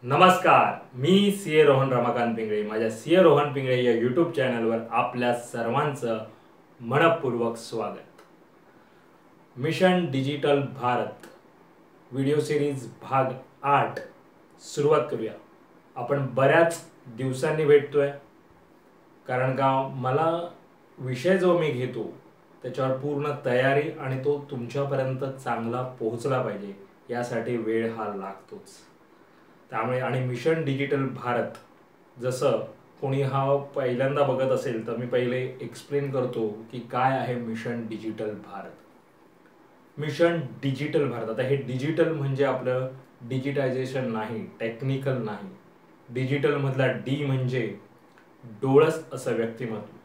नमस्कार, मी सीए रोहन रमाकांत पिंगळे. माझ्या सीए रोहन पिंगळे या यूट्यूब चॅनलवर आपल्या सर्वांचं मनपूर्वक स्वागत. Mission digital Bharat video series भाग 8 सुरुवात करूया. आपण बऱ्याच दिवसांनी भेटतोय, कारण का मला विषय जो मी घेतो त्याच्यावर पूर्ण तयारी आणि तो तुमच्यापर्यंत चांगला पोहोचला पाहिजे यासाठी वेळ हा लागतोच. त्यामुळे आणि मिशन डिजिटल भारत जसं कोणी हा पहिल्यांदा बघत असेल तर मी पहिले एक्सप्लेन करतो की काय आहे mission digital Bharat. Mission digital Bharat, आता हे डिजिटल म्हणजे आपलं डिजिटायझेशन नाही, टेक्निकल नाही. डिजिटल मधला डी म्हणजे डोळस असं व्यक्तिमत्व,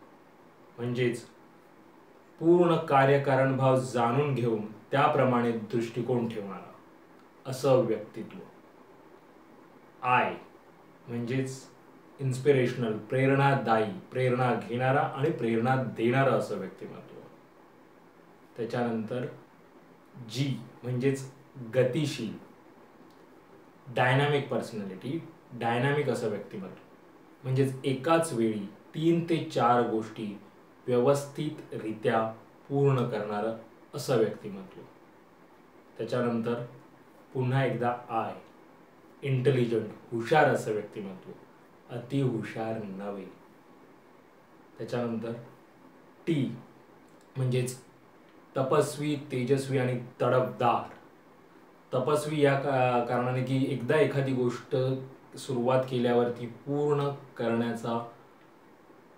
म्हणजेच पूर्ण कार्यकारणभाव जाणून घेऊन त्याप्रमाणे दृष्टिकोन ठेवणारा असं व्यक्तित्व. आय म्हणजेच इन्स्पिरेशनल, प्रेरणादायी, प्रेरणा घेणारा आणि प्रेरणा देणारा असं व्यक्तिमत्व. त्याच्यानंतर जी म्हणजेच गतिशील, डायनामिक पर्सनॅलिटी, डायनामिक असं व्यक्तिमत्व, म्हणजेच एकाच वेळी 3 ते 4 गोष्टी व्यवस्थितरित्या पूर्ण करणारं असं व्यक्तिमत्व. त्याच्यानंतर पुन्हा एकदा आय, इंटेलिजंट, हुशार असं व्यक्तिमत्व, अति हुशार नव्हे. त्याच्यानंतर टी म्हणजेच तपस्वी, तेजस्वी आणि तडफदार. तपस्वी या कारणाने की एकदा एखादी गोष्ट सुरुवात केल्यावरती पूर्ण करण्याचा,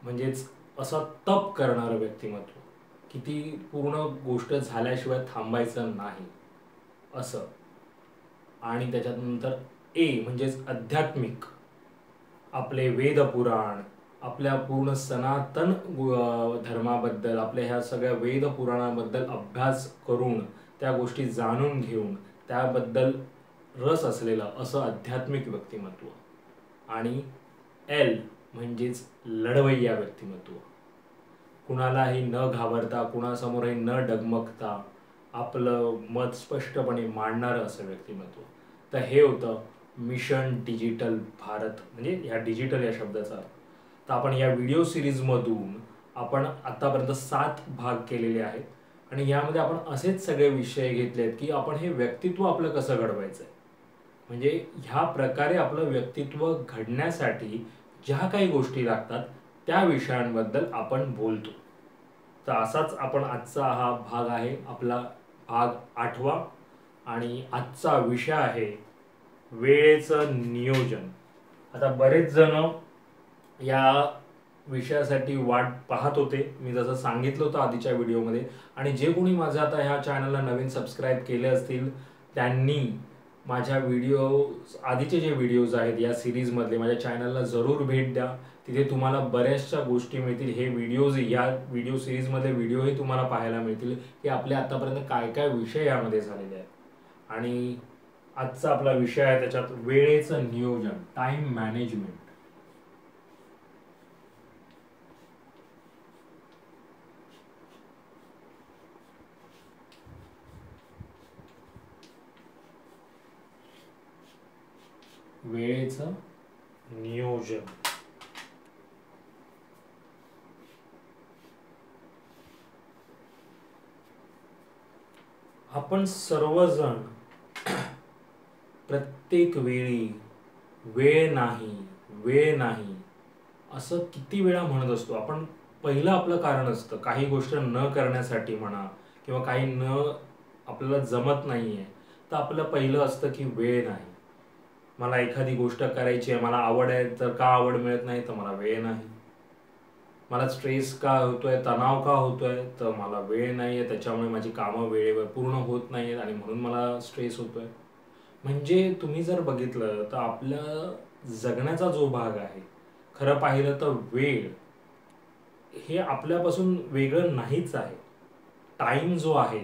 म्हणजेच असा तप करणारं व्यक्तिमत्व, की ती पूर्ण गोष्ट झाल्याशिवाय थांबायचं नाही असं. आणि त्याच्यानंतर ए म्हणजेच आध्यात्मिक, आपले वेद पुराण, आपल्या पूर्ण सनातन धर्माबद्दल, आपल्या ह्या सगळ्या वेद पुराणाबद्दल अभ्यास करून त्या गोष्टी जाणून घेऊन त्याबद्दल रस असलेलं असं आध्यात्मिक व्यक्तिमत्व. आणि एल म्हणजेच लढवय्या व्यक्तिमत्व, कुणालाही न घाबरता, कुणासमोरही न डगमगता आपलं मत स्पष्टपणे मांडणारं असं व्यक्तिमत्व. तर हे होतं मिशन डिजिटल भारत, म्हणजे ह्या डिजिटल या शब्दाचा अर्थ. तर आपण या व्हिडिओ सिरीजमधून आपण आतापर्यंत 7 भाग केलेले आहेत आणि यामध्ये आपण असेच सगळे विषय घेतलेत की आपण हे व्यक्तित्व आपलं कसं घडवायचं आहे, म्हणजे ह्या प्रकारे आपलं व्यक्तित्व घडण्यासाठी ज्या काही गोष्टी लागतात त्या विषयांबद्दल आपण बोलतो. तर असाच आपण आजचा हा भाग आहे, आपला भाग 8वा, आणि आजचा विषय आहे वेळेचं नियोजन. आता बरेच जण या विषयासाठी वाट पाहत होते, मी जसं सांगितलं होतं आधीच्या व्हिडिओमध्ये. आणि जे कोणी माझं आता ह्या चॅनलला नवीन सबस्क्राईब केले असतील त्यांनी माझ्या आधीचे जे व्हिडिओज आहेत या सिरीजमधले माझ्या चॅनलला जरूर भेट द्या. तिथे तुम्हाला बऱ्याचशा गोष्टी मिळतील. हे व्हिडिओज, या व्हिडिओ सिरीजमधले व्हिडिओही तुम्हाला पाहायला मिळतील की आपले आतापर्यंत काय काय विषय यामध्ये झालेले आहेत. आणि आजचा आपला विषय आहे त्याच्यात वेळेचं नियोजन, टाइम मॅनेजमेंट. वेळेचं नियोजन. आपण सर्वजण प्रत्येक वेळी वेळ नाही, वेळ नाही असं किती वेळा म्हणत असतो आपण. पहिलं आपलं कारण असतं काही गोष्ट न करण्यासाठी म्हणा, किंवा काही आपल्याला जमत नाहीये तर आपलं पहिलं असतं की वेळ नाही. मला एखादी गोष्ट करायची आहे, मला आवड आहे, तर का आवड मिळत नाही, तर मला वेळ नाही. मला स्ट्रेस का होतोय, तणाव का होतोय, तर मला वेळ नाही आहे, त्याच्यामुळे माझी कामं वेळेवर पूर्ण होत नाही आहेत आणि म्हणून मला स्ट्रेस होतोय. म्हणजे तुम्ही जर बघितलं तर आपल्या जगण्याचा जो भाग आहे, खरं पाहिलं तर वेळ हे आपल्यापासून वेगळं नाहीच आहे. टाइम जो आहे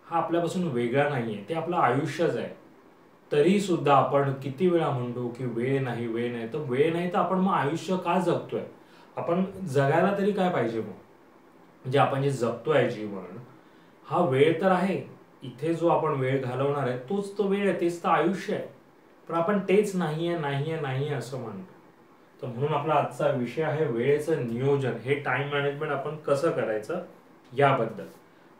हा आपल्यापासून वेगळा नाही आहे, ते आपलं आयुष्यच आहे. तरी सुद्धा आपण किती वेळा म्हणतो की वेळ नाही, वेळ नाही. तर वेळ नाही तर आपण मग आयुष्य का जगतोय? आपण जगायला तरी काय पाहिजे मग? म्हणजे आपण जे जगतोय जीवन, हा वेळ तर आहे. इथे जो आपण वेळ घालवणार आहे तोच तो वेळ आहे, तेच तर आयुष्य आहे. पण आपण तेच नाहीये नाहीये नाहीये असं म्हणतो. तर म्हणून आपला आजचा विषय आहे वेळेचं नियोजन. हे टाइम मॅनेजमेंट आपण कसं करायचं याबद्दल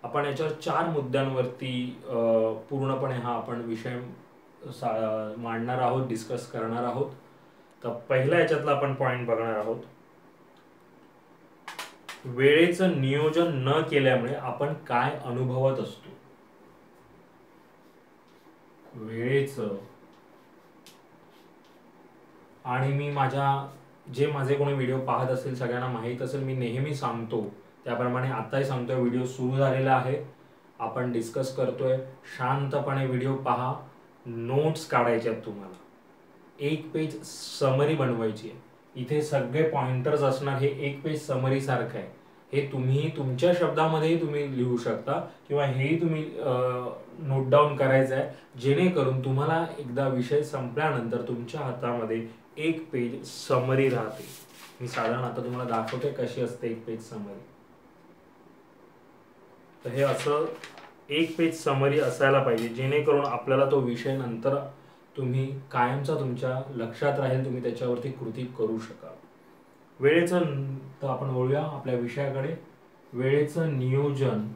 आपण याच्यावर 4 मुद्द्यांवरती पूर्णपणे हा आपण विषय मांडणार आहोत, डिस्कस करणार आहोत. तर पहिला याच्यातला आपण पॉइंट बघणार आहोत, वेळेचं नियोजन न केल्यामुळे आपण काय अनुभवत असतो. वेळेचं, आणि मी जे माझे कोणी व्हिडिओ पाहत असेल सगळ्यांना माहीत असेल, मी नेहमी सांगतो त्याप्रमाणे आताही सांगतोय, व्हिडिओ सुरू झालेला आहे, आपण डिस्कस करतोय, शांतपणे व्हिडिओ पहा, नोट्स काढायचे आहेत तुम्हाला, 1 पेज समरी बनवायची आहे. इथे सगळे पॉइंटर्स असणार, हे 1 पेज समरी सारखं आहे. हे तुम्ही तुमच्या शब्दामध्येही तुम्ही लिहू शकता किंवा हेही तुम्ही नोट डाऊन करायचं आहे, जेणेकरून तुम्हाला एकदा विषय संपल्यानंतर तुमच्या हातामध्ये 1 पेज समरी राहते. मी साधारण आता तुम्हाला दाखवते कशी असते 1 पेज समरी. तर हे असं 1 पेज समरी असायला पाहिजे, जेणेकरून आपल्याला तो विषय नंतर तुम्ही कायमचा तुमच्या लक्षात राहील, तुम्ही त्याच्यावरती कृती करू शकाल. वेळेचं, तर आपण बोलूया आपल्या विषयाकडे. वेळेचं नियोजन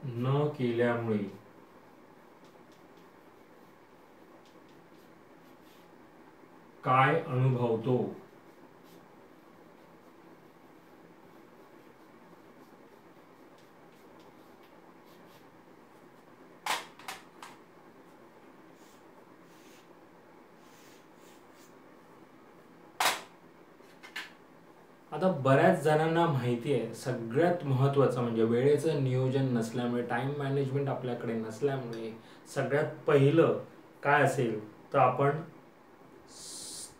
न केल्यामुळे काय अनुभवतो. आता बऱ्याच जणांना माहिती आहे, सगळ्यात महत्त्वाचं म्हणजे वेळेचं नियोजन नसल्यामुळे, टाइम मॅनेजमेंट आपल्याकडे नसल्यामुळे सगळ्यात पहिलं काय असेल तर आपण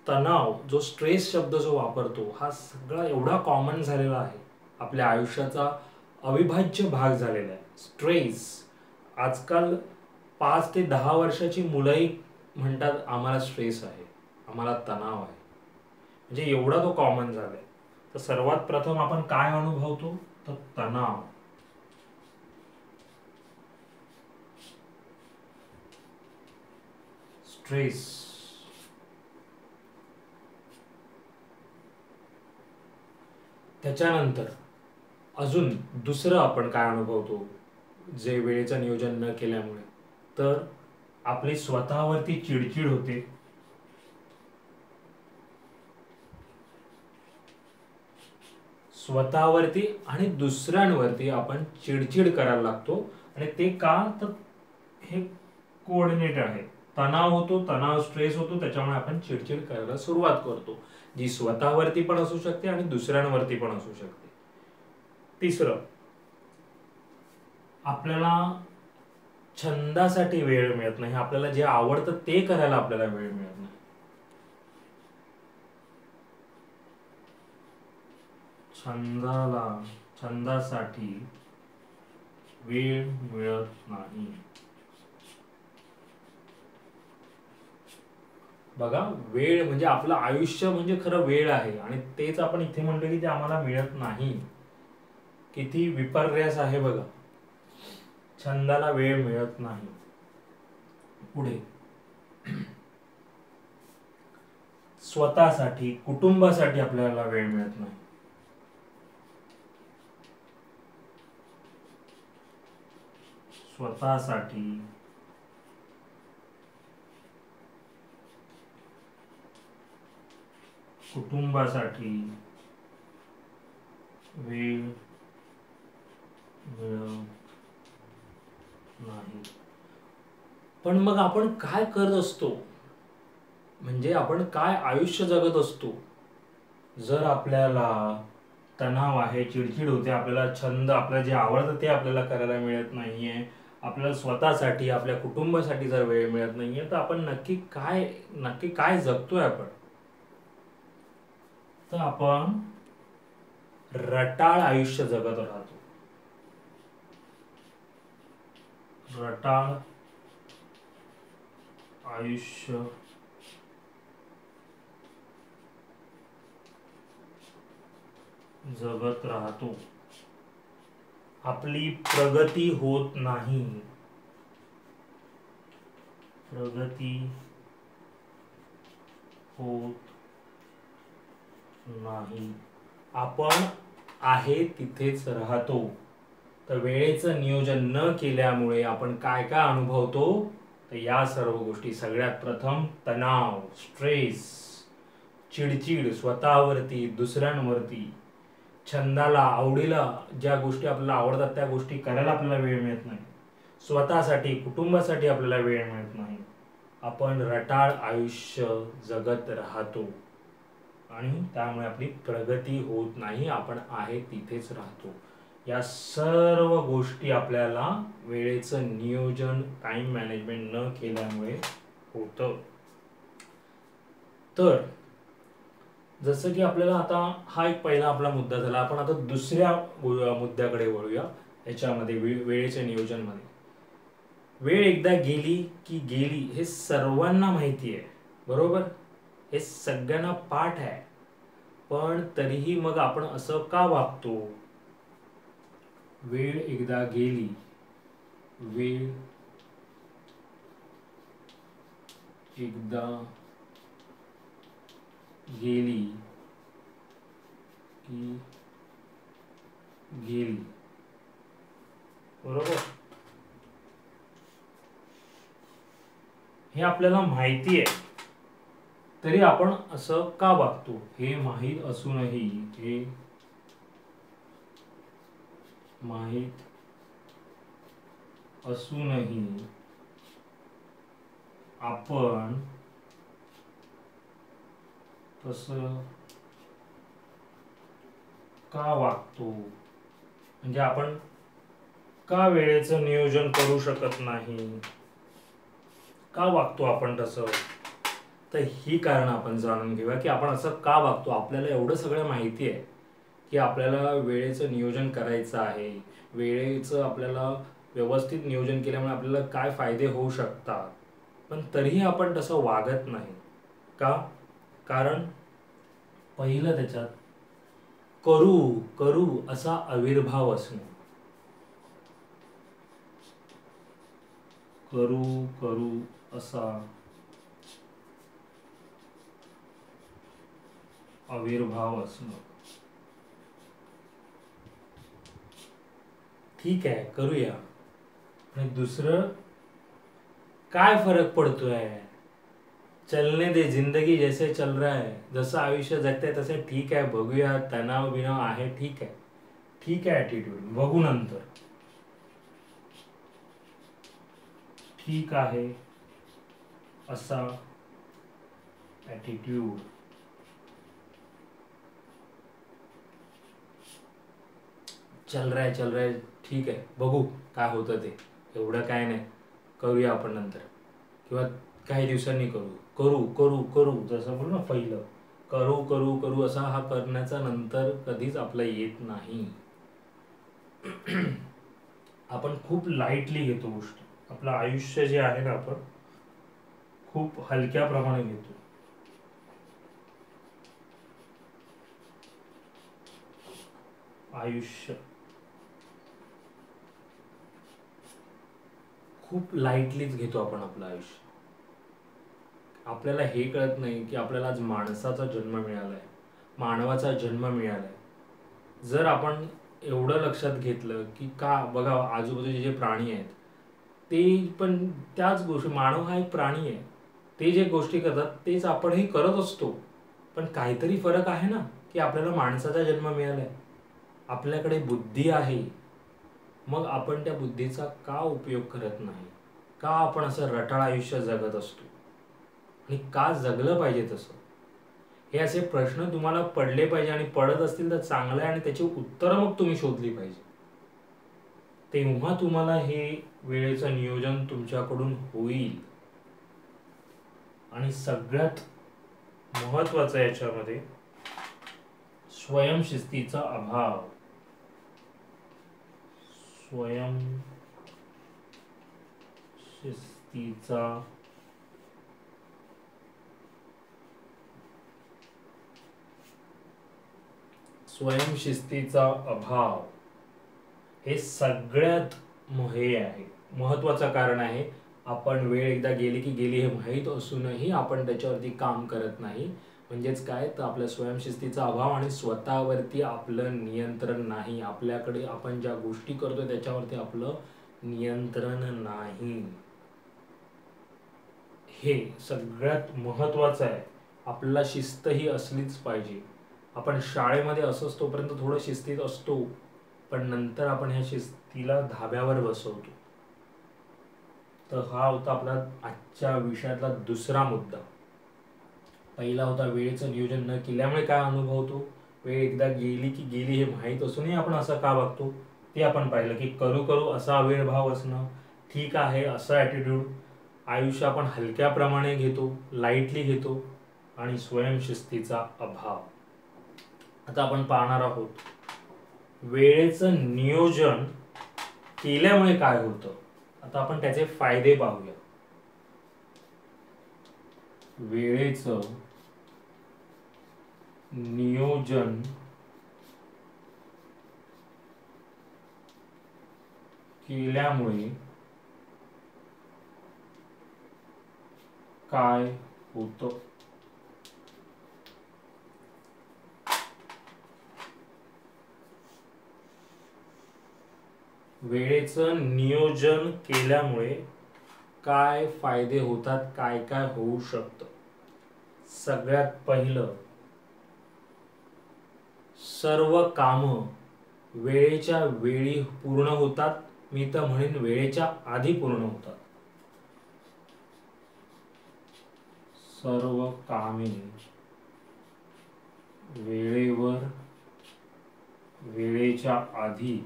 तणाव, जो स्ट्रेस शब्द जो वापरतो, हा सगळा एवढा कॉमन झालेला आहे, आपल्या आयुष्याचा अविभाज्य भाग झालेला आहे. स्ट्रेस, आजकाल 5 ते 10 वर्षाची मुलंही म्हणतात आम्हाला स्ट्रेस आहे, आम्हाला तणाव आहे, म्हणजे एवढा तो कॉमन झालाय. तर सर्वात प्रथम आपण काय अनुभवतो तर तणाव, स्ट्रेस. त्याच्यानंतर अजून दुसरं आपण काय अनुभवतो जे वेळेचं नियोजन न केल्यामुळे, तर आपली स्वतःवरती चिडचिड होते, स्वतःवरती आणि दुसऱ्यांवरती आपण चिडचिड करायला लागतो. आणि ते का तर हे कोऑर्डिनेट आहे. तणाव होतो, तणाव स्ट्रेस होतो, त्याच्यामुळे आपण चिडचिड करायला सुरुवात करतो, जी स्वतःवरती पण असू शकते आणि दुसऱ्यांवरती पण असू शकते. तिसरं, आपल्याला छंदासाठी वेळ मिळत नाही, आपल्याला जे आवडतं ते करायला आपल्याला वेळ मिळत नाही. छंदासाठी वेळ मिळत नाही. बघा, वेळ म्हणजे आपलं आयुष्य म्हणजे खरं वेळ आहे, आणि तेच आपण इथे म्हणतो की ते आम्हाला मिळत नाही. किती विपर्यास आहे बघा, छंदाला वेळ मिळत नाही. पुढे, स्वतःसाठी, कुटुंबासाठी आपल्याला वेळ मिळत नाही. स्वतःसाठी, कुटुंबासाठी वेळ मिळत नाही. पण मग आपण काय करत असतो, म्हणजे आपण काय आयुष्य जगत असतो, जर आपल्याला तणाव आहे, चिडचिड होते, आपल्याला छंद, आपल्याला जे आवडतं ते आपल्याला करायला मिळत नाहीये, आपल्याला स्वतःसाठी, आपल्या कुटुंबासाठी जर वेळ मिळत नाहीये, तर आपण नक्की काय जगतोय आपण. तर आपण रटाळ आयुष्य जगत राहतो. रटाळ आयुष्य जगत राहतो. आपली प्रगती होत नाही. प्रगती होत नाही. आपण आहे तिथेच राहतो. तर वेळेचं नियोजन न केल्यामुळे आपण काय काय अनुभवतो, तर या सर्व गोष्टी. सगळ्यात प्रथम तणाव, स्ट्रेस, चिडचिड स्वतःवरती, दुसऱ्यांवरती, छंदाला, आवडीला, ज्या गोष्टी आपल्याला आवडतात त्या गोष्टी करायला आपल्याला वेळ मिळत नाही, स्वतःसाठी, कुटुंबासाठी आपल्याला वेळ मिळत नाही. आपण रटाळ आयुष्य जगत राहतो आणि त्यामुळे आपली प्रगती होत नाही. आपण आहे तिथेच राहतो. या सर्व गोष्टी आपल्याला वेळेचं नियोजन, टाइम मॅनेजमेंट न केल्यामुळे होतं. तर जसं की आपल्याला आता हा एक पहिला आपला मुद्दा झाला. आपण आता दुसऱ्या मुद्द्याकडे वळूया. याच्यामध्ये वेळेच्या नियोजनमध्ये, वेळ एकदा गेली की गेली हे सर्वांना माहिती आहे, बरोबर? हे सगळ्यांना पाठ आहे. पण तरीही मग आपण असं का वागतो? वेळ एकदा गेली, वेळ एकदा गेली की गेली, बरोबर? हे आपल्याला माहिती आहे, तरी आपण असं का वागतो? हे माहीत असूनही, हे माहीत असूनही आपण तसं का वागतो? म्हणजे आपण का वेळेचं नियोजन करू शकत नाही? का वागतो आपण तसं? तर ही कारण आपण जाणून घेऊया की आपण असं का वागतो. आपल्याला एवढं सगळं माहिती आहे की आपल्याला वेळेचं नियोजन करायचं आहे, वेळेचं आपल्याला व्यवस्थित नियोजन केल्यामुळे आपल्याला काय फायदे होऊ शकतात, पण तरीही आपण तसं वागत नाही. का? कारण पहिलं त्याच्यात करू करू असा आविर्भाव असणं. करू करू असा आविर्भाव असणं. ठीक आहे, करूया. आणि दुसरं, काय फरक पडतोय? चलने दे, जिंदगी जैसे चल रहा है, जसं आयुष्य जगतंय तसे ठीक आहे, बघूया. तणाव बिनाव आहे, ठीक आहे, ठीक आहे. ॲटिट्यूड बघू नंतर, ठीक आहे असा ॲटिट्यूड. चल रहा है, ठीक आहे, बघू काय होतं ते, एवढं काय नाही, करूया आपण नंतर, किंवा काही दिवसांनी करू, करू करू करू, जसं बोलू ना पहिलं, करू करू करू असा हा करण्याचा नंतर कधीच आपला येत नाही. आपण खूप लाईटली घेतो गोष्टी. आपलं आयुष्य जे आहे ना, आपण खूप हलक्या प्रमाणे घेतो. आयुष्य खूप लाईटलीच घेतो आपण आपलं आयुष्य. आपल्याला हे कळत नाही की आपल्याला आज माणसाचा जन्म मिळालाय, मानवाचा जन्म मिळालाय. जर आपण एवढं लक्षात घेतलं की का, बघा आजूबाजूचे जे प्राणी आहेत ते पण त्याच गोष्टी, मानव हा एक प्राणी आहे, ते जे गोष्टी करतात तेच आपणही करत असतो. पण काहीतरी फरक आहे ना, की आपल्याला माणसाचा जन्म मिळालाय, आपल्याकडे बुद्धी आहे. मग आपण त्या बुद्धीचा का उपयोग करत नाही? का आपण असं रटाळ आयुष्य जगत असतो? आणि का जगलं पाहिजे तसं? हे असे प्रश्न तुम्हाला पडले पाहिजे, आणि पडत असतील तर चांगलं आहे, आणि त्याची उत्तरं मग तुम्ही शोधली पाहिजे. तेव्हा तुम्हाला हे वेळेचं नियोजन तुमच्याकडून होईल. आणि सगळ्यात महत्वाचं याच्यामध्ये स्वयंशिस्तीचा अभाव. स्वयंशिस्तीचा अभाव हे सगळ्यात हे आहे, महत्वाचं कारण आहे आपण वेळ एकदा गेली की गेली हे माहीत असूनही आपण त्याच्यावरती काम करत नाही. म्हणजेच काय, तर आपल्या स्वयंशिस्तीचा अभाव आणि स्वतःवरती आपलं नियंत्रण नाही. आपल्याकडे आपण ज्या गोष्टी करतो त्याच्यावरती आपलं नियंत्रण नाही. हे सगळ्यात महत्वाचं आहे. आपल्याला शिस्त ही असलीच पाहिजे. आपण शाळेमध्ये असंच तोपर्यंत थोडं शिस्तीत असतो, पण नंतर आपण ह्या शिस्तीला धाब्यावर बसवतो. तर हा होता आपला आजच्या विषयातला दुसरा मुद्दा. पहिला होता वेळेचं नियोजन न केल्यामुळे काय अनुभवतो. वेळ एकदा गेली की गेली हे माहीत असूनही आपण असं का वागतो ते आपण पाहिलं, की करू करू असा आविर्भाव असणं, ठीक आहे असं ॲटिट्यूड, आयुष्य आपण हलक्याप्रमाणे घेतो, लाईटली घेतो, आणि स्वयंशिस्तीचा अभाव. आता आपण पाहणार आहोत वेळेचं नियोजन केल्यामुळे काय होतं. आता आपण त्याचे फायदे पाहूया. वेळेचं नियोजन केल्यामुळे काय होतं. वेळेचं नियोजन केल्यामुळे काय फायदे होतात, काय काय होऊ शकतं. सगळ्यात पहिलं, सर्व कामं वेळेच्या वेळी पूर्ण होतात. मी तर म्हणेन वेळेच्या आधी पूर्ण होतात. सर्व कामे वेळेवर वेळेच्या आधी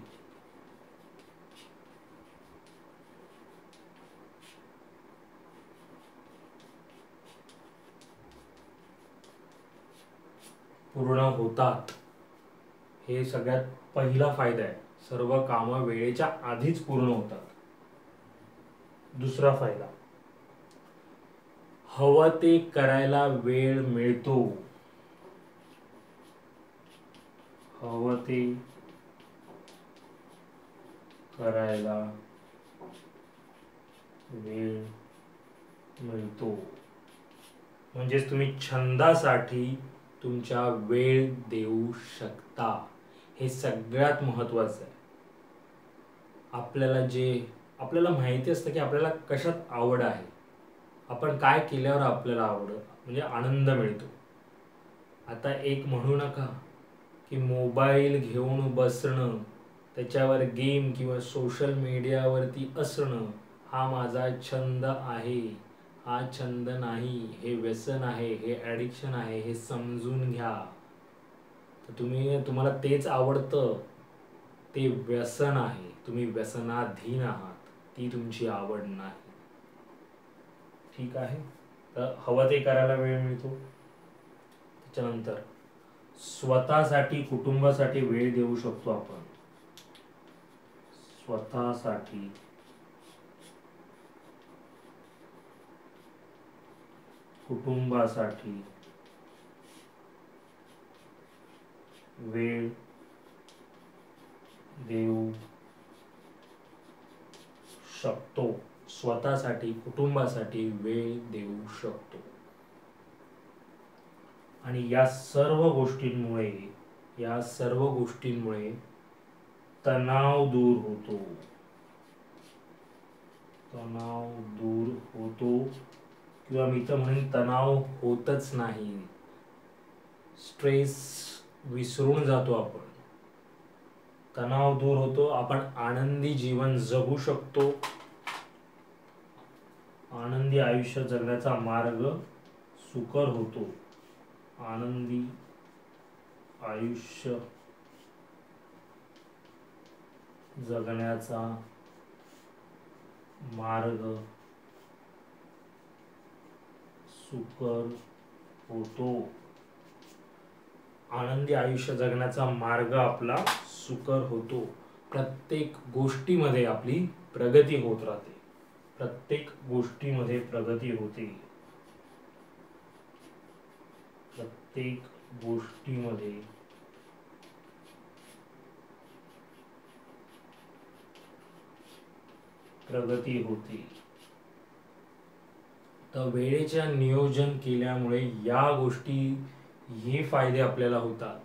पूर्ण होतात. हे सगळ्यात पहिला फायदा आहे. सर्व कामं वेळेच्या आधीच पूर्ण होतात. दुसरा फायदा, हवं ते करायला वेळ मिळतो. हवं ते करायला वेळ मिळतो. म्हणजेच तुम्ही छंदासाठी तुमच्या वेळ देऊ शकता. हे सगळ्यात महत्वाचं आहे. आपल्याला माहिती असतं की आपल्याला कशात आवड आहे, आपण काय केल्यावर आपल्याला आवड म्हणजे आनंद मिळतो. आता एक म्हणू नका की मोबाईल घेऊन बसणं, त्याच्यावर गेम किंवा सोशल मीडियावरती असणं हा माझा छंद आहे. हा छंद नाही, हे व्यसन आहे, हे ॲडिक्शन आहे, हे समजून घ्या. तर तुम्हाला तेच आवडतं, ते व्यसन आहे. तुम्ही व्यसनाधीन आहात, ती तुमची आवड नाही. ठीक आहे. तर हवं ते करायला वेळ मिळतो. त्याच्यानंतर स्वतःसाठी कुटुंबासाठी वेळ देऊ शकतो आपण. स्वतःसाठी कुटुंबासाठी वेळ देऊ शकतो. स्वतःसाठी कुटुंबासाठी वेळ देऊ शकतो. आणि या सर्व गोष्टींमुळे तणाव दूर होतो. किंवा मी तर म्हणेन तणाव होतच नाही. स्ट्रेस विसरून जातो आपण. तणाव दूर होतो. आपण आनंदी जीवन जगू शकतो. आनंदी आयुष्य जगण्याचा मार्ग सुकर होतो. आनंदी आयुष्य जगण्याचा मार्ग सुकर होतो. आनंदी आयुष्य जगण्याचा मार्ग आपला सुकर होतो. प्रत्येक गोष्टीमध्ये आपली प्रगती होत राहते. प्रत्येक गोष्टीमध्ये प्रगती होते. प्रत्येक गोष्टीमध्ये प्रगती होते. तर वेळेच्या नियोजन केल्यामुळे या गोष्टी हे फायदे आपल्याला होतात.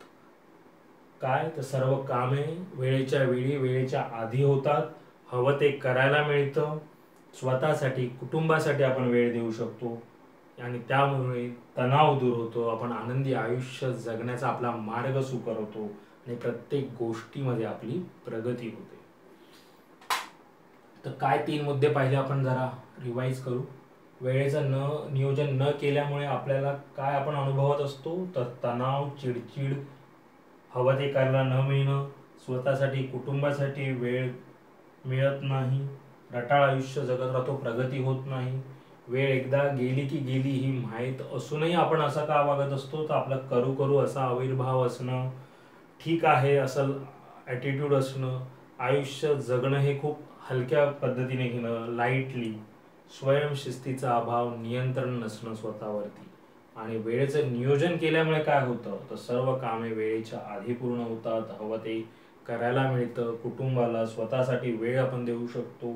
काय तर सर्व कामे वेळेच्या वेळी वेळेच्या आधी होतात, हवं ते करायला मिळतं, स्वतःसाठी कुटुंबासाठी आपण वेळ देऊ शकतो आणि त्यामुळे तणाव दूर होतो, आपण आनंदी आयुष्य जगण्याचा आपला मार्ग सुकर होतो आणि प्रत्येक गोष्टीमध्ये आपली प्रगती होते. तर काय 3 मुद्दे पाहिले आपण, जरा रिवाइज करू. वेळेचं नियोजन न केल्यामुळे आपल्याला काय आपण अनुभवत असतो, तर तणाव, चिडचिड, हवं ते करायला न मिळणं, स्वतःसाठी कुटुंबासाठी वेळ मिळत नाही, रटाळ आयुष्य जगत राहतो, प्रगती होत नाही, वेळ एकदा गेली की गेली ही माहीत असूनही आपण असं का वागत असतो, तर आपला करू करू असा आविर्भाव असणं, ठीक आहे असं ॲटिट्यूड असणं, आयुष्य जगणं हे खूप हलक्या पद्धतीने घेणं, लाईटली, स्वयंशिस्तीचा अभाव, नियंत्रण नसणं स्वतःवरती. आणि वेळेचं नियोजन केल्यामुळे काय होतं, तर सर्व कामे वेळेच्या आधी पूर्ण होतात, हवं ते करायला मिळतं, कुटुंबाला स्वतःसाठी वेळ आपण देऊ शकतो,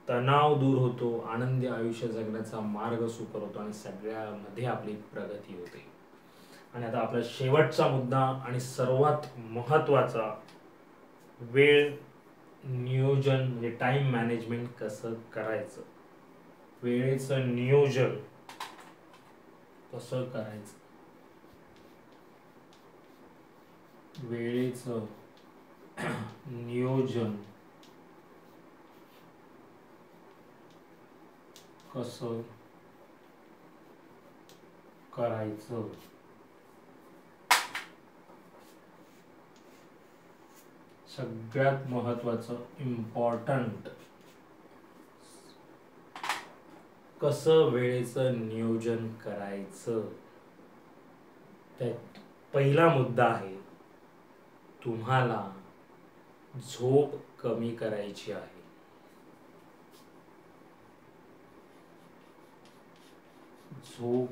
तणाव दूर होतो, आनंदी आयुष्य जगण्याचा मार्ग सुकर होतो आणि सगळ्यामध्ये आपली प्रगती होते. आणि आता आपला शेवटचा मुद्दा आणि सर्वात महत्त्वाचा, वेळ नियोजन म्हणजे टाइम मॅनेजमेंट कसं करायचं. वेळेचं नियोजन कसं करायचं, वेळेचं नियोजन कसं करायचं. सगळ्यात महत्त्वाचं, इम्पॉर्टंट, कसं वेळेचं नियोजन करायचं. त्यात पहिला मुद्दा आहे, तुम्हाला झोप कमी करायची आहे. झोप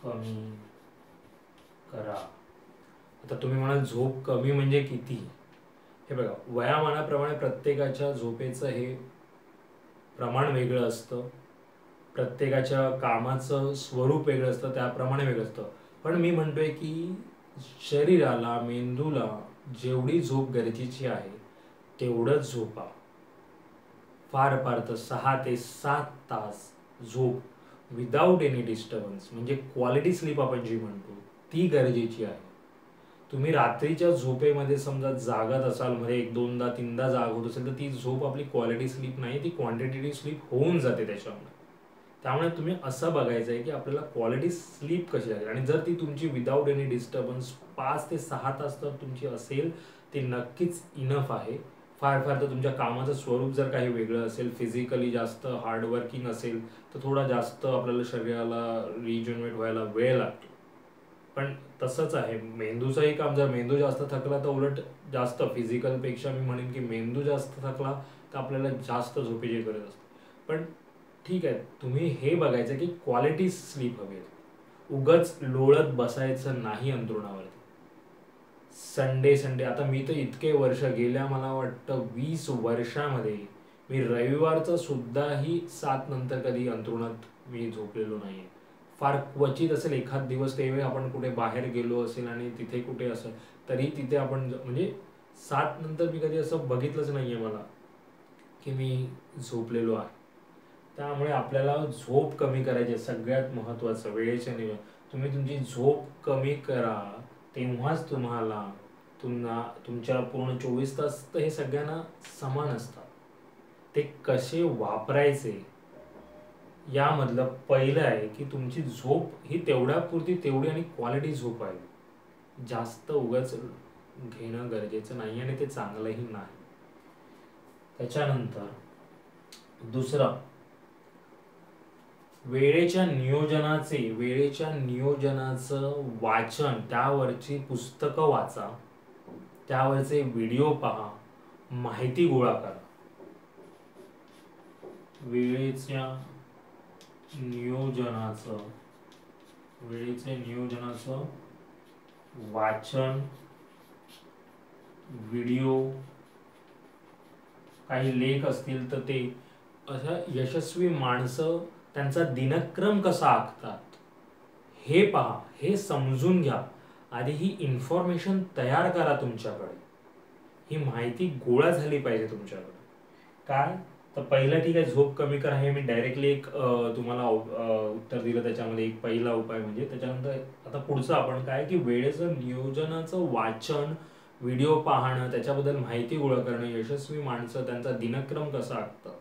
कमी करा. आता तुम्ही म्हणाल झोप कमी म्हणजे किती. हे बघा, वयामानाप्रमाणे प्रत्येकाच्या झोपेचं हे प्रमाण वेगळं असतं, प्रत्येकाच्या कामाचं स्वरूप वेगळं असतं, त्याप्रमाणे वेगळं असतं. पण मी म्हणतोय की शरीराला, मेंदूला जेवढी झोप गरजेची आहे तेवढंच झोपा. फार फार तर 6 ते 7 तास झोप विदाऊट एनी डिस्टर्बन्स, म्हणजे क्वालिटी स्लीप आपण जी म्हणतो ती गरजेची आहे. तुम्ही रात्रीच्या झोपेमध्ये समजा जागत असाल, म्हणजे 1-2दा 3दा जाग होत असेल, तर ती झोप आपली क्वालिटी स्लीप नाही, ती क्वांटिटेटिव्ह स्लीप होऊन जाते त्याच्यामुळे. त्यामुळे तुम्ही असं बघायचं आहे की आपल्याला क्वालिटी स्लीप कशी लागेल, आणि जर ती तुमची विदाऊट एनी डिस्टर्बन्स 5 ते 6 तास तर तुमची असेल, ती नक्कीच इनफ आहे. फार फार तर तुमच्या कामाचं स्वरूप जर काही वेगळं असेल, फिजिकली जास्त हार्डवर्किंग असेल, तर थोडा जास्त आपल्याला शरीराला रिज्युनेट व्हायला वेळ लागतो. पण तसंच आहे मेंदूचंही काम, जर मेंदू जास्त थकला तर उलट जास्त, फिजिकलपेक्षा मी म्हणेन की मेंदू जास्त थकला तर आपल्याला जास्त झोपेची गरज असते. पण ठीक आहे, तुम्ही हे बघायचं की क्वालिटी स्लीप हवी आहे, उगाच लोळत बसायचं नाही अंथरुणावरती. संडे आता मी तर इतके वर्ष, गेल्या मला वाटतं 20 वर्षामध्ये मी रविवारचं सुद्धाही 7 नंतर कधी अंथरुणात मी झोपलेलो नाहीये. फार क्वचित असेल एखाद दिवस, त्यावेळी आपण कुठे बाहेर गेलो असेल आणि तिथे कुठे असेल, तरी तिथे आपण म्हणजे 7 नंतर मी कधी असं बघितलंच नाहीये मला की मी झोपलेलो आहे. त्यामुळे आपल्याला झोप कमी करायची आहे, सगळ्यात महत्त्वाचं वेळेच्या नियोजन. तुम्ही तुमची झोप कमी करा, तेव्हाच तुम्हाला तुमच्या पूर्ण 24 तास तर हे सगळ्यांना समान असतात. ते कसे वापरायचे यामधलं पहिलं आहे की तुमची झोप ही तेवढ्यापुरती तेवढी आणि क्वालिटी झोप आहे, जास्त उगाच घेणं गरजेचं नाही आणि ते चांगलंही नाही. त्याच्यानंतर दुसरं, वेळेच्या नियोजनाचं वाचन, त्यावरची पुस्तकं वाचा, त्यावरचे व्हिडिओ पहा, माहिती गोळा करा. वेळेचे नियोजनाचं वाचन, व्हिडिओ, काही लेख असतील तर ते, अशा यशस्वी माणसं त्यांचा दिनक्रम कसा आखतात हे पहा, हे समजून घ्या. आधी ही इन्फॉर्मेशन तयार करा तुमच्याकडे, ही माहिती गोळा झाली पाहिजे तुमच्याकडे. काय तर पहिलं ठीक आहे, झोप कमी करा, हे मी डायरेक्टली एक तुम्हाला उत्तर दिलं. त्याच्यामध्ये एक पहिला उपाय म्हणजे. त्याच्यानंतर आता पुढचं आपण काय की वेळेचं नियोजनाचं वाचन, व्हिडिओ पाहणं, त्याच्याबद्दल माहिती गोळा करणं, यशस्वी माणसं त्यांचा दिनक्रम कसा आखतात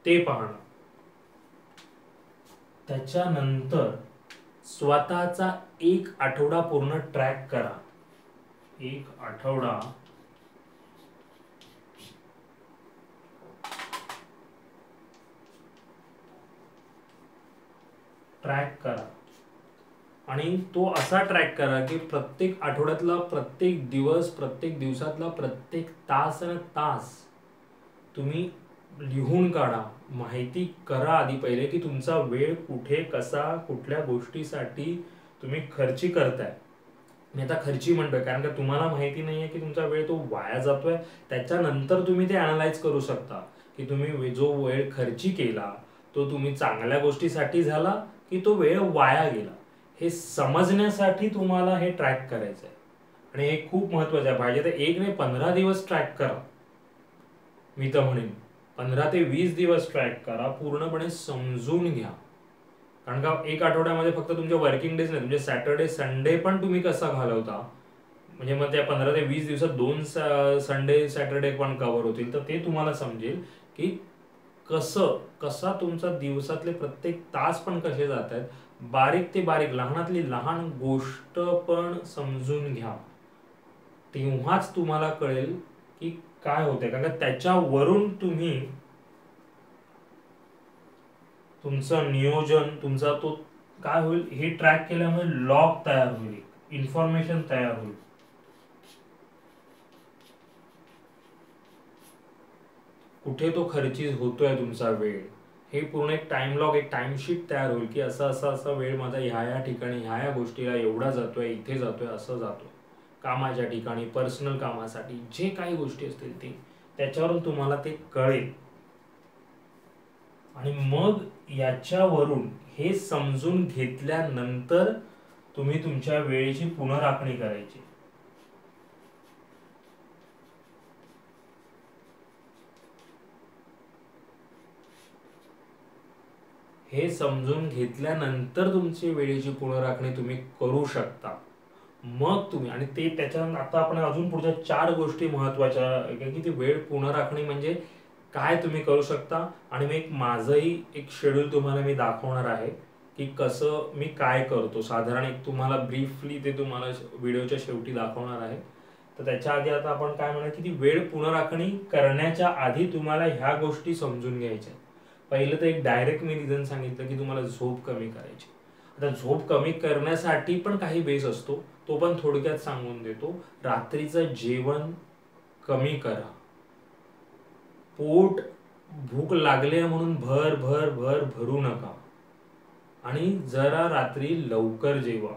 ते पाहणं. त्याच्यानंतर स्वतःचा एक आठवडा पूर्ण ट्रॅक करा. एक आठवडा ट्रॅक करा आणि तो असा ट्रॅक करा की प्रत्येक आठवड्यातला प्रत्येक दिवस, प्रत्येक दिवसातला प्रत्येक तास आणि तास तुम्ही लिहून काढा. माहिती करा आधी पहिले की तुमचा वेळ कुठे, कसा, कुठल्या गोष्टीसाठी तुम्ही खर्ची करताय. मी आता खर्ची म्हणतोय कारण का तुम्हाला माहिती नाहीये की तुमचा वेळ तो वाया जातोय. त्याच्यानंतर तुम्ही ते अनालाइज करू शकता की तुम्ही जो वेळ खर्ची केला तो तुम्ही चांगल्या गोष्टीसाठी झाला की तो वेळ वाया गेला. हे समजण्यासाठी तुम्हाला हे ट्रॅक करायचं आहे आणि हे खूप महत्वाचं आहे. पाहिजे तर 1 नाही 15 दिवस ट्रॅक करा. मी तर म्हणेन 15 ते 20 दिवस ट्रॅक करा, पूर्णपणे समजून घ्या. कारण का एक आठवड्यामध्ये फक्त तुमचे वर्किंग डेज नाही, तुमचे सॅटर्डे संडे पण तुम्ही कसा घालवता, म्हणजे मग त्या 15 ते 20 दिवसात 2 संडे सॅटर्डे पण कव्हर होतील. तर ते तुम्हाला समजेल की कसा तुमचा दिवसातले प्रत्येक तास पण कसे जात आहेत. बारीक ते बारीक, लहानातली लहान गोष्ट पण समजून घ्या. तेव्हाच तुम्हाला कळेल की काय होतंय. कारण का त्याच्यावरून तुम्ही तुमचं नियोजन, तुमचा तो काय होईल, हे ट्रॅक केल्यामुळे लॉग तयार होईल, इन्फॉर्मेशन तयार होईल. कुठे तो खर्ची होतोय तुमचा वेळ, हे पूर्ण एक टाइम लॉग, एक टाइमशीट तयार होईल की असा वेळ माझा ह्या ठिकाणी ह्या गोष्टीला एवढा जातोय, इथे जातोय, असं जातोय. कामाच्या ठिकाणी, पर्सनल कामासाठी जे काही गोष्टी असतील ते, त्याच्यावरून तुम्हाला ते कळेल. आणि मग याच्यावरून हे समजून घेतल्यानंतर तुम्ही तुमच्या वेळेची पुनराखणी करायची. हे समजून घेतल्यानंतर तुमची वेळेची पुनराखणी तुम्ही करू शकता. मग तुम्ही, आणि ते त्याच्यानंतर आता आपण अजून पुढच्या 4 गोष्टी महत्वाच्या की ती वेळ पुनराखणी म्हणजे काय तुम्ही करू शकता. आणि मी माझंही एक शेड्यूल तुम्हाला मी दाखवणार आहे की कसं मी काय करतो. साधारण एक तुम्हाला ब्रीफली ते तुम्हाला व्हिडिओच्या शेवटी दाखवणार आहे. तर त्याच्या आधी आता आपण काय म्हणा की ती वेळ पुनराखणी करण्याच्या आधी तुम्हाला ह्या गोष्टी समजून घ्यायच्या. पहिलं तर एक डायरेक्ट मी रिझन सांगितलं की तुम्हाला झोप कमी करायची. आता झोप कमी करण्यासाठी पण काही बेस असतो, तो पण थोडक्यात सांगून देतो. रात्रीचं जेवण कमी करा. पोट भूक लागले म्हणून भरू नका. आणि जरा रात्री लवकर जेवा.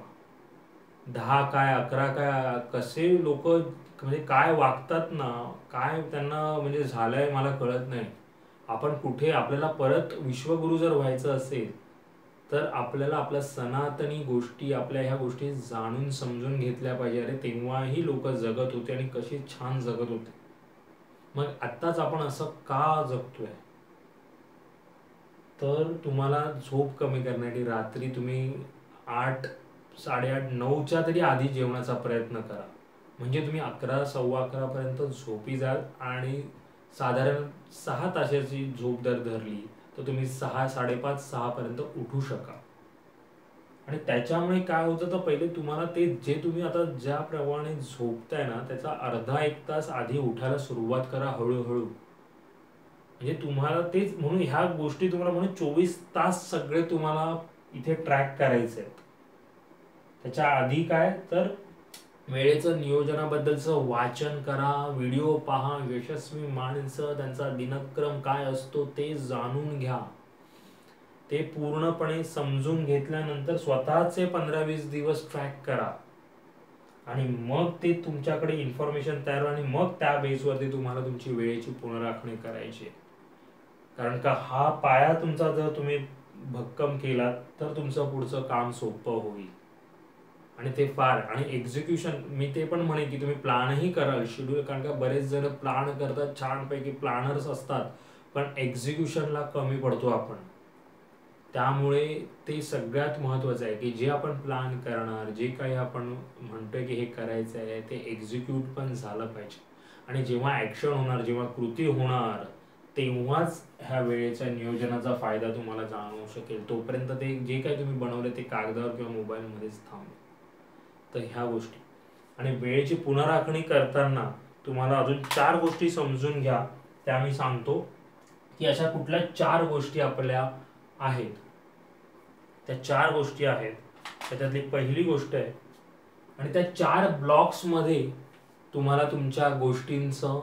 10 काय 11 काय, कसे लोक म्हणजे काय वागतात ना, काय त्यांना म्हणजे झालंय मला कळत नाही. आपण कुठे, आपल्याला परत विश्वगुरु जर व्हायचं असेल तर आपल्याला आपल्या सनातनी गोष्टी, आपल्या ह्या गोष्टी जाणून समजून घेतल्या पाहिजे. अरे तेव्हाही लोक जगत होते आणि कशी छान जगत होते. मग आत्ताच आपण असं का जगतोय. तर तुम्हाला झोप कमी करण्यासाठी रात्री तुम्ही 8, 8:30, 9च्या तरी आधी जेवणाचा प्रयत्न करा. म्हणजे तुम्ही 11, 11:15 पर्यंत झोपी जाल आणि साधारण 6 तासाची झोप जर धरली तर तुम्ही 6, 5:30, 6 पर्यंत उठू शका. आणि त्याच्यामुळे काय होतं तर पहिले तुम्हाला ते जे तुम्ही आता ज्याप्रमाणे झोपताय ना त्याचा अर्धा 1 तास आधी उठायला सुरुवात करा हळूहळू. म्हणजे तुम्हाला तेच म्हणून ह्या गोष्टी तुम्हाला म्हणून 24 तास सगळे तुम्हाला इथे ट्रॅक करायचे आहेत. त्याच्या आधी काय तर वेळेचं नियोजनाबद्दलचं वाचन करा, व्हिडिओ पहा, यशस्वी माणसं त्यांचा दिनक्रम काय असतो ते जाणून घ्या. ते पूर्णपणे समजून घेतल्यानंतर स्वतःचे 15-20 दिवस ट्रॅक करा आणि मग ते तुमच्याकडे इन्फॉर्मेशन तयार आणि मग त्या बेसवरती तुम्हाला तुमची वेळेची पुनराखणी करायची. कारण का हा पाया तुमचा जर तुम्ही भक्कम केला तर तुमचं पुढचं काम सोपं होईल. आणि ते फार आणि एक्झिक्युशन मी ते पण म्हणेन की तुम्ही प्लॅनही कराल शेड्यूल, कारण का बरेच जण प्लॅन करतात, छानपैकी प्लॅनर्स असतात, पण एक्झिक्युशनला कमी पडतो आपण. त्यामुळे ते सगळ्यात महत्त्वाचं आहे की जे आपण प्लॅन करणार, जे काही आपण म्हणतोय की हे करायचं आहे ते एक्झिक्यूट पण झालं पाहिजे. आणि जेव्हा ॲक्शन होणार, जेव्हा कृती होणार, तेव्हाच ह्या वेळेच्या नियोजनाचा फायदा तुम्हाला जाणवू शकेल. तोपर्यंत ते जे काही तुम्ही बनवले ते कागदावर किंवा मोबाईलमध्येच थांबेल. तर ह्या गोष्टी आणि वेळेची पुनराखणी करताना तुम्हाला अजून 4 गोष्टी समजून घ्या. त्या मी सांगतो की अशा कुठल्या 4 गोष्टी आपल्या आहेत. त्या 4 गोष्टी आहेत. त्याच्यातली पहिली गोष्ट आहे आणि त्या 4 ब्लॉक्समध्ये तुम्हाला तुमच्या गोष्टींचं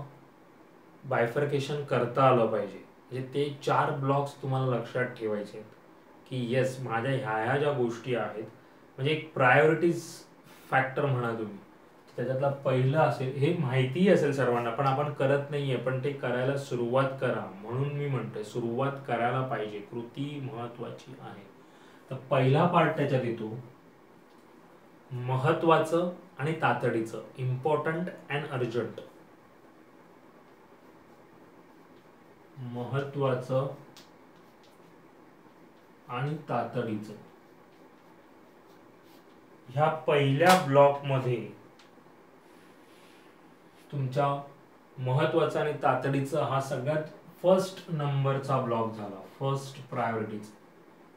बायफर्केशन करता आलं पाहिजे. म्हणजे ते 4 ब्लॉक्स तुम्हाला लक्षात ठेवायचे आहेत की येस, माझ्या ह्या ज्या गोष्टी आहेत, म्हणजे एक प्रायोरिटीज फॅक्टर म्हणा तुम्ही. त्याच्यातला पहिलं असेल, हे माहितीही असेल सर्वांना पण आपण करत नाहीये, पण ते करायला सुरुवात करा. म्हणून मी म्हणतोय सुरुवात करायला पाहिजे, कृती महत्वाची आहे. तर पहिला पार्ट त्याच्यात येतो महत्वाचं आणि तातडीचं, इम्पॉर्टंट अँड अर्जंट. महत्वाचं आणि तातडीचं, ह्या पहिल्या ब्लॉकमध्ये तुमच्या महत्वाचं आणि तातडीचं हा सगळ्यात फर्स्ट नंबरचा ब्लॉक झाला, first priorities.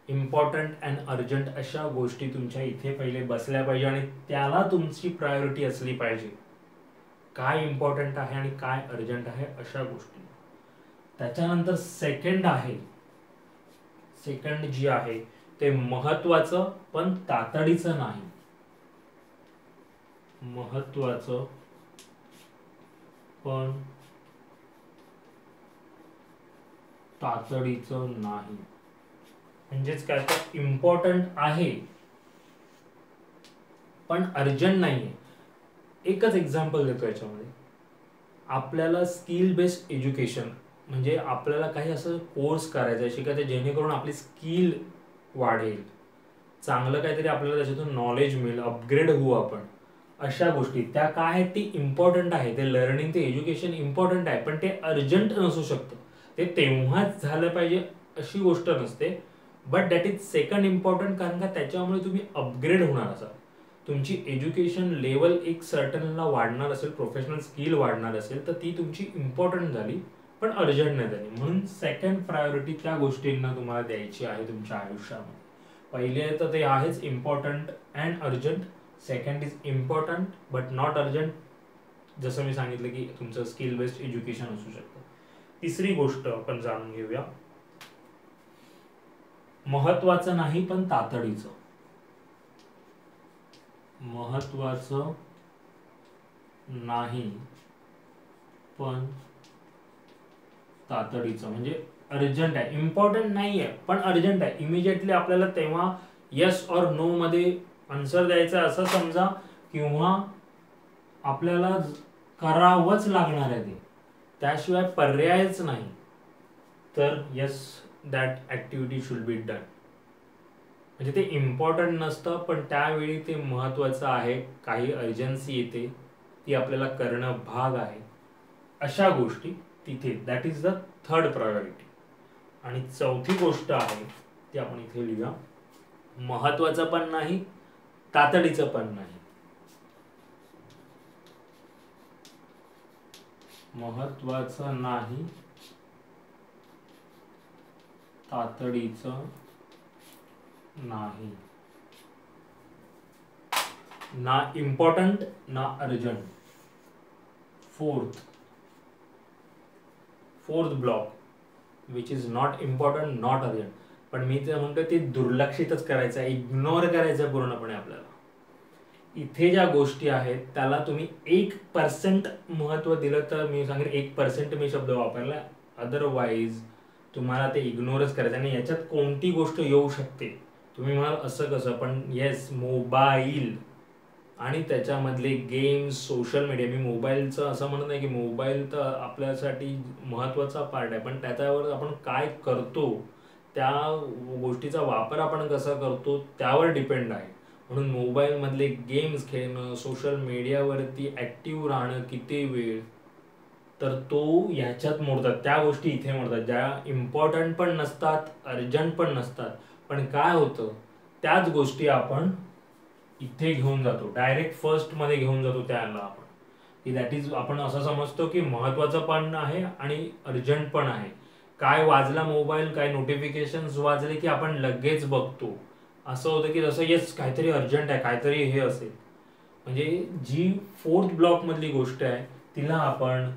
Important and urgent अशा गोष्टी तुमच्या इथे पहिले बसल्या पाहिजे आणि त्याला तुमची प्रायोरिटी असली पाहिजे. काय इम्पॉर्टंट आहे आणि काय अर्जंट आहे अशा गोष्टी. त्याच्यानंतर सेकंड आहे, सेकंड जी आहे ते महत्वाचं पण तातडीचं नाही. महत्वाचं पण तातडीचं नाही. म्हणजेच काय, तर इम्पॉर्टंट आहे पण अर्जंट नाहीये. एकच एक्झाम्पल देतो याच्यामध्ये. आपल्याला स्किल बेस्ड एज्युकेशन म्हणजे आपल्याला काही असं कोर्स करायचा आहे, शिकायचं, जेणेकरून आपली स्किल वाढेल, चांगलं काहीतरी आपल्याला त्याच्यातून नॉलेज मिळेल, अपग्रेड होऊ आपण. अशा गोष्टी त्या काय आहेत, ती इम्पॉर्टंट आहे. ते लर्निंग, ते एज्युकेशन इम्पॉर्टंट आहे, पण ते अर्जंट नसू शकतं. ते तेव्हाच झालं पाहिजे अशी गोष्ट नसते. But that is second important, कारण का त्याच्यामुळे तुम्ही अपग्रेड होणार असाल, तुमची एज्युकेशन लेवल एक सर्टनला वाढणार असेल, प्रोफेशनल स्किल वाढणार असेल, तर ती तुमची इम्पॉर्टंट झाली पण अर्जंट नाही झाली. म्हणून सेकंड प्रायोरिटी त्या गोष्टींना तुम्हाला द्यायची आहे तुमच्या आयुष्यामध्ये. पहिले तर ते आहेच important and urgent. Second is important but not urgent, जसं मी सांगितलं की तुमचं स्किल बेस्ड एज्युकेशन असू शकतं. तिसरी गोष्ट आपण जाणून घेऊया, महत्वाचं नाही पण तातडीचं. महत्वाचं नाही पण तातडीचं म्हणजे अर्जंट आहे, इम्पॉर्टंट नाही आहे पण अर्जंट आहे. इमिजिएटली आपल्याला तेव्हा येस और नो मध्ये आन्सर द्यायचा असं समजा, किंवा आपल्याला करावंच लागणार आहे ते, त्याशिवाय पर्यायच नाही. तर yes, that activity should be done. म्हणजे ते इम्पॉर्टंट नसतं पण त्यावेळी ते महत्त्वाचं आहे, काही अर्जन्सी येते, ती आपल्याला करणं भाग आहे. अशा गोष्टी तिथे, that is the third priority. आणि चौथी गोष्ट आहे ती आपण इथे लिहूया, महत्वाचं पण नाही तातडीचं पण नाही. महत्वाचं नाही तातडीचं नाही, ना इम्पॉर्टंट ना urgent. Fourth block which is not important not urgent. पण मी ते म्हणतो ते दुर्लक्षितच करायचं आहे, इग्नोर करायचं पूर्णपणे आपल्याला. इथे ज्या गोष्टी आहेत त्याला तुम्ही 1% महत्व दिलं तर मी सांगेन 1% मी शब्द वापरला, अदरवाईज तुम्हाला ते इग्नोरच करायचं. आणि याच्यात कोणती गोष्ट येऊ शकते, तुम्ही म्हणाल असं कसं, पण येस, मोबाईल आणि त्याच्यामधले गेम्स, सोशल मीडिया. मी मोबाईलचं असं म्हणत नाही की मोबाईल तर आपल्यासाठी महत्त्वाचा पार्ट आहे, पण त्याच्यावर आपण काय करतो त्या गोष्टीचा वापर आपण कसा करतो त्यावर डिपेंड आहे. म्हणून मोबाईलमधले गेम्स खेळणं, सोशल मीडियावरती ॲक्टिव्ह राहणं किती वेळ, तर तो ह्याच्यात मोडतात. त्या गोष्टी इथे मोडतात ज्या इम्पॉर्टंट पण नसतात, अर्जंट पण नसतात. पण काय होतं, त्याच गोष्टी आपण इथे घेऊन जातो, डायरेक्ट फर्स्टमध्ये घेऊन जातो त्याला आपण, की दॅट इज आपण असं समजतो की महत्त्वाचं पण आहे आणि अर्जंट पण आहे. काय वाजला मोबाईल, काय नोटिफिकेशन्स वाजले की आपण लगेच बघतो. असं होतं की जसं येस काहीतरी अर्जंट आहे, काहीतरी हे असेल. म्हणजे जी फोर्थ ब्लॉकमधली गोष्ट आहे तिला आपण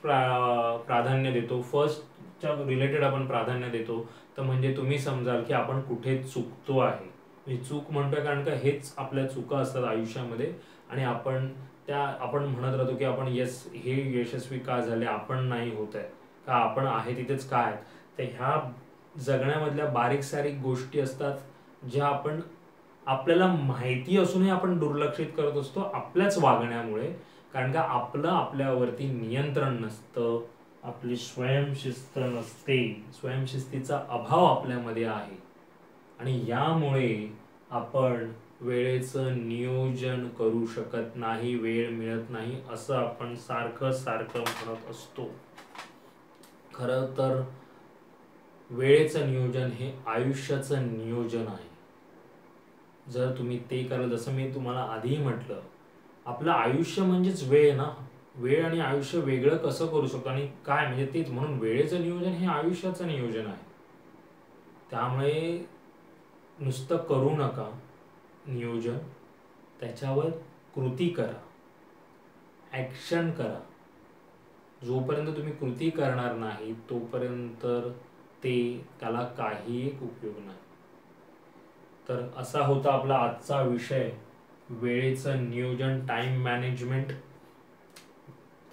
प्राधान्य देतो, फर्स्टच्या रिलेटेड आपण प्राधान्य देतो. तर म्हणजे तुम्ही समजाल की आपण कुठे चुकतो आहे. म्हणजे चूक म्हणतोय कारण का हेच आपल्या चुका असतात आयुष्यामध्ये, आणि आपण म्हणत राहतो की आपण येस हे यशस्वी का झाले, आपण नाही होत आहे का, आपण आहे तिथेच काय. तर ह्या जगण्यामधल्या बारीक सारीक गोष्टी असतात ज्या आपल्याला माहिती असूनही आपण दुर्लक्षित करत असतो आपल्याच वागण्यामुळे. कारण का आपलं आपल्यावरती नियंत्रण नसतं, आपली स्वयंशिस्त नसते, स्वयंशिस्तीचा अभाव आपल्यामध्ये आहे. आणि यामुळे आपण वेळेचं नियोजन करू शकत नाही, वेळ मिळत नाही, असं आपण सारखं सारखं म्हणत असतो. खरं तर वेळेचं नियोजन हे आयुष्याचं नियोजन आहे. जर तुम्ही ते कराल, जसं मी तुम्हाला आधीही म्हटलं, आपलं आयुष्य म्हणजेच वेळ ना. वेळ आणि आयुष्य वेगळं कसं करू शकतो आणि काय, म्हणजे तेच म्हणून वेळेचं नियोजन हे आयुष्याचं नियोजन आहे. त्यामुळे नुसतं करू नका नियोजन, त्याच्यावर कृती करा, ॲक्शन करा. जोपर्यंत तुम्ही कृती करणार नाही तोपर्यंत त्याला काही एक उपयोग नाही. तर असा होता आपला आजचा विषय, वेळेचं नियोजन, टाइम मॅनेजमेंट.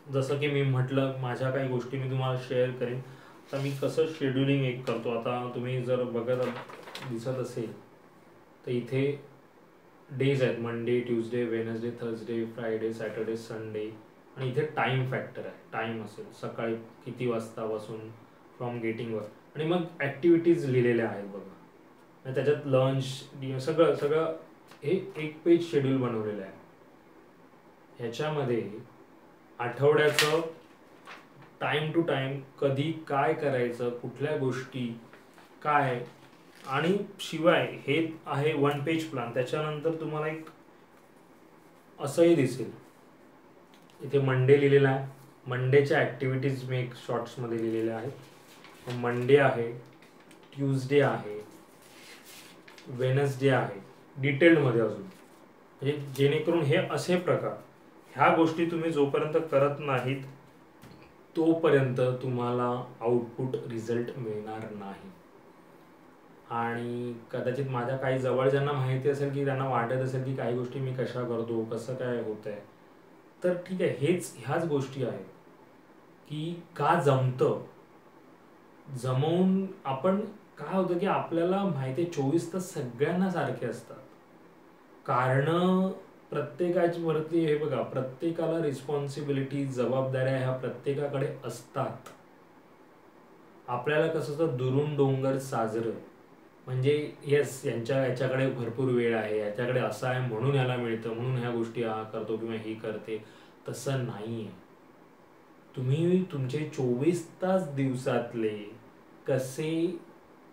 जसं की मी म्हटलं, माझ्या काही गोष्टी मी तुम्हाला शेअर करेन. आता मी कसं शेड्युलिंग एक करतो, आता तुम्ही जर बघत दिसत असेल तर इथे डेज आहेत, Monday, Tuesday, Wednesday, Thursday, Friday, Saturday, Sunday. आणि इथे टाइम फॅक्टर आहे, टाइम असेल सकाळी किती वाजतापासून फ्रॉम गेटिंग वर, आणि मग ॲक्टिव्हिटीज लिहिलेल्या आहेत बघा. आणि त्याच्यात लंच, सगळं सगळं हे एक पेज शेड्यूल बनवलेलं आहे. ह्याच्यामध्ये आठवड्याचं टाइम टू टाइम कधी काय करायचं, कुठल्या गोष्टी काय, आणि शिवाय हे आहे 1 पेज प्लॅन. त्याच्यानंतर तुम्हाला एक असंही दिसेल, इथे मंडे लिहिलेला आहे. मंडेच्या ॲक्टिव्हिटीज मी एक शॉर्ट्समध्ये लिहिलेल्या आहेत. मंडे आहे, ट्यूजडे आहे, वेनसडे आहे, डिटेलमध्ये अजून. म्हणजे जेणेकरून हे असे प्रकार, ह्या गोष्टी तुम्ही जोपर्यंत करत नाहीत तोपर्यंत तुम्हाला आउटपुट रिझल्ट मिळणार नाही. आणि कदाचित माझ्या काही जवळच्यांना माहिती असेल की त्यांना वाटत असेल की काही गोष्टी मी कशा करतो, कसं काय होत आहे. तर ठीक आहे, ह्याच गोष्टी आहेत की का जमतं, जमवून आपण, काय होतं की आपल्याला माहिती आहे 24 तास सगळ्यांना सारखे असतात. कारण प्रत्येकाच्या वरती हे बघा, प्रत्येकाला रिस्पॉन्सिबिलिटी, जबाबदाऱ्या ह्या प्रत्येकाकडे असतात. आपल्याला कसं असतं, दुरून डोंगर साजरं, म्हणजे येस याच्याकडे भरपूर वेळ आहे, याच्याकडे असं आहे म्हणून याला मिळतं, म्हणून ह्या गोष्टी हा करतो किंवा ही करते. तसं नाही आहे. तुम्ही तुमचे 24 तास दिवसातले कसे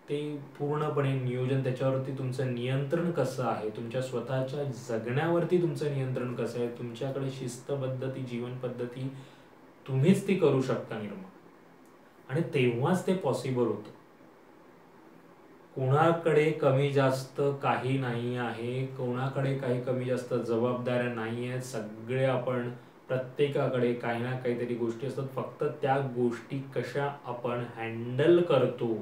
ते पूर्णपणे नियोजन, त्याच्यावरती तुमचं नियंत्रण कसं आहे, तुमच्या स्वतःच्या जगण्यावरती तुमचं नियंत्रण कसं आहे, तुमच्याकडे शिस्तपद्धती, जीवन पद्धती तुम्हीच ती करू शकता निर्माण, आणि तेव्हाच ते पॉसिबल होतं. कोणाकडे कमी जास्त काही नाही आहे, कोणाकडे काही कमी जास्त जबाबदाऱ्या नाही आहेत. सगळे आपण, प्रत्येकाकडे काही ना काहीतरी गोष्टी असतात. फक्त त्या गोष्टी कशा आपण हँडल करतो,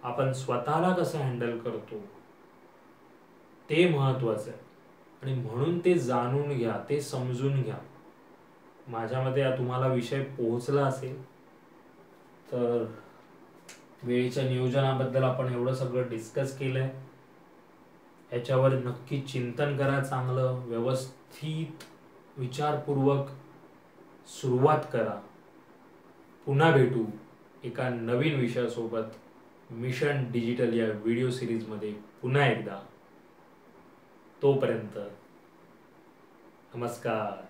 आपण स्वतःला कसं हँडल करतो ते महत्वाचं आहे. आणि म्हणून ते जाणून घ्या, ते समजून घ्या. माझ्या मते तुम्हाला विषय पोहोचला असेल. तर वेळेच्या नियोजनाबद्दल आपण एवढं सगळं डिस्कस केलंय. ह्याच्यावर नक्की चिंतन करा, चांगलं व्यवस्थित विचारपूर्वक सुरुवात करा. पुन्हा भेटू एका नवीन विषयासोबत. मिशन डिजिटल या व्हिडिओ सिरीजमध्ये पुन्हा एकदा. तोपर्यंत नमस्कार.